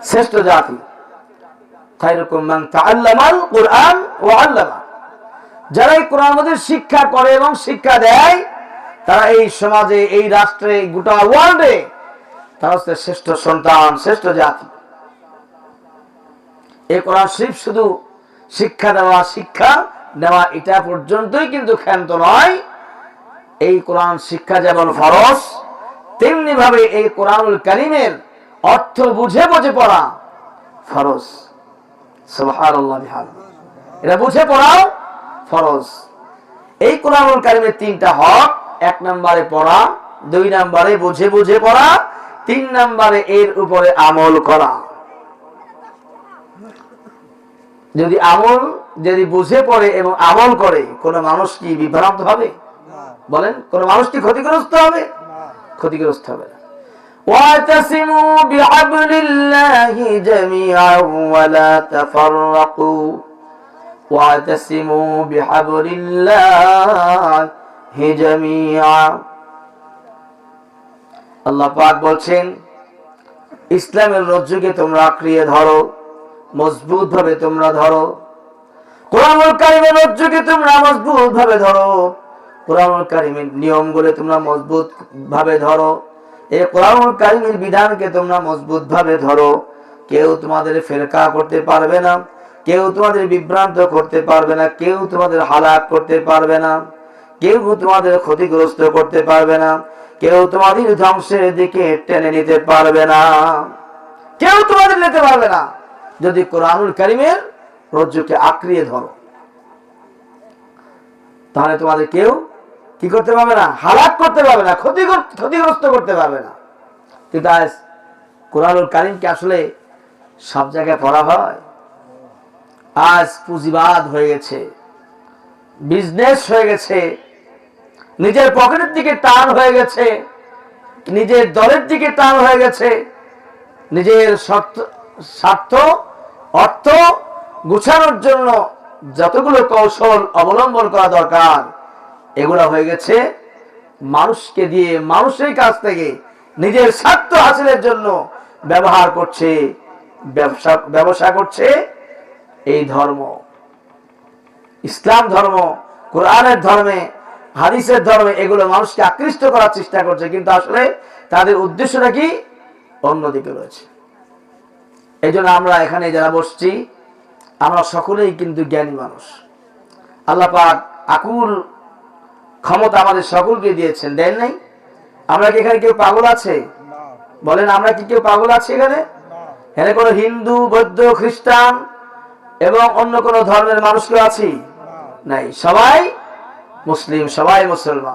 শ্রেষ্ঠ জাতি। খায়রুকুম মান তাআল্লামাল কুরআন ওয়া আল্লামা, যারা এই কোরআন মাজিদ শিক্ষা করে এবং শিক্ষা দেয়, তারা এই সমাজে, এই রাষ্ট্রে, গোটা ওয়ার্ল্ডে তারা হচ্ছে শ্রেষ্ঠ সন্তান, শ্রেষ্ঠ জাতি। এই কোরআন শরীফ শুধু শিক্ষা দেওয়া এটা পর্যন্তই কিন্তু ক্ষান্ত নয়। এই কোরআন শিক্ষা যেমন ফরজ, তেমনি ভাবে এই কোরআনুল কারীমের অর্থ বুঝে বুঝে পড়া ফরজ। সুবহানাল্লাহ বিহামদিহি, এটা বুঝে পড়াও ফরজ। এই কোরআনুল কারীমের তিনটা হক: 1 নম্বরে পড়া, 2 নম্বরে বুঝে বুঝে পড়া, 3 নম্বরে এর উপরে আমল করা। যদি বুঝে পড়ে এবং আমল করে, কোন মানুষ কি বিভ্রান্ত হবে? বলেন, কোন মানুষ কি ক্ষতিগ্রস্ত হবে? ক্ষতিগ্রস্ত হবে না। ওয়াতাসিমু বিহাবলিল্লাহি জামিআন ওয়া লা তাফাররাকু, ওয়াতাসিমু বিহাবলিল্লাহি জামিআন। আল্লাহ পাক বলছেন, ইসলামের রজ্জুকে তোমরা আঁকড়িয়ে ধরো, মজবুত ভাবে তোমরা ধরো। কোরআনুল কারীমের রজ্জুকে তোমরা মজবুত ভাবে ধরো, কোরআনুল কারীমের নিয়মগুলো তোমরা মজবুত ভাবে ধরো, এই কোরআনুল কারীমের বিধানকে তোমরা মজবুত ভাবে ধরো। কেউ তোমাদের ফেরকা করতে পারবে না, কেউ তোমাদের বিভ্রান্ত করতে পারবে না, কেউ তোমাদের হালাক করতে পারবে না, কেউ তোমাদের ক্ষতিগ্রস্ত করতে পারবে না, কেউ তোমাদের ধ্বংসের দিকে টেনে নিতে পারবে না, কেউ তোমাদের নিতে পারবে না যদি কোরআনুল কারীমের রজ্জুকে আঁকড়িয়ে ধরো। তাহলে তোমাদের কেউ কি করতে পারবে না? হালাক করতে পারবে না, ক্ষতিগ্রস্ত করতে পারবে না। কিন্তু আজ কোরআনুল কারীমকে আসলে সব জায়গায় পড়া হয়। আজ পুঁজিবাদ হয়ে গেছে, বিজনেস হয়ে গেছে, নিজের পকেটের দিকে টান হয়ে গেছে, নিজের দলের দিকে টান হয়ে গেছে, নিজের স্বার্থ অর্থ গুছানোর জন্য যতগুলো কৌশল অবলম্বন করা দরকার, এগুলো হয়ে গেছে মানুষকে দিয়ে, মানুষের কাছ থেকে নিজের স্বার্থ হাসিলের জন্য ব্যবহার করছে, ব্যবসা করছে। এই ধর্ম, ইসলাম ধর্ম, কোরআনের ধর্মে, হাদিসের ধর্মে, এগুলো মানুষকে আকৃষ্ট করার চেষ্টা করছে, কিন্তু আসলে তাদের উদ্দেশ্যটা কি? অন্যদিকে রয়েছে। এই জন্য আমরা এখানে যারা বসছি, আমরা সকলেই কিন্তু জ্ঞানী মানুষ। আল্লাহ পাক আকুল ক্ষমতা আমাদের সকলকে দিয়েছেন, দেন নাই? আমরা কি এখানে কেউ পাগল আছে? বলেন, আমরা কি কেউ পাগল আছে এখানে? এখানে কোনো হিন্দু, বৌদ্ধ, খ্রিস্টান এবং অন্য কোনো ধর্মের মানুষ কেউ আছি? নাই, সবাই মুসলিম, সবাই মুসলমান।